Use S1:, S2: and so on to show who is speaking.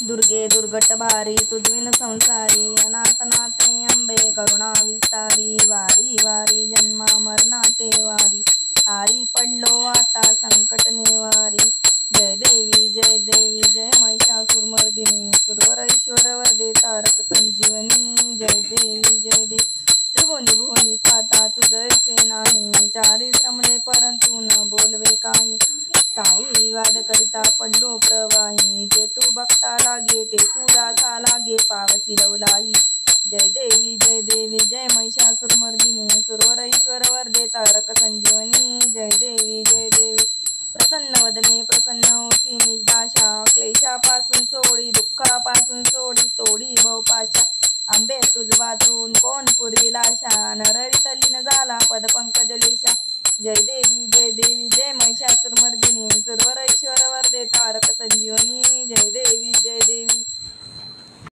S1: दुर्गे दुर्गट भारी तुझविन संसारी अनाथ नाथे अंबे करुणा विस्तारी वारी वारी जन्मा मरणाते वारी आरी पडलो आता संकट निवारी जय देवी जय महिषासुरमर्दिनी सुरवर ईश्वर वरदे तारक संजीवनी जय देवी त्रिभुवनी भुवनी पाता तुझैसे नाही चारी श्रमले परंतु न बोलवे काही साई विवाद करिता पडलो प्रवाही जे तू बघता लागे ते तू दासा लागे पावसी लवलाही जय देवी जय महिषासुरमर्दिनी सुरवर ईश्वर वरदे तारक संजीवनी जय देवी प्रसन्न वदने प्रसन्न होती निदाशा क्लेशापासून सोडी दुःखापासून सोडी तोडी भवपाशा आंबे तुझ वाचून कोण पुरी लाशा नरहरी झाला पद पंकज लेशा जय देवी जय महिषासुरमर्दिनी सुरवर ईश्वर वरदे तारक संजीवनी जय देवी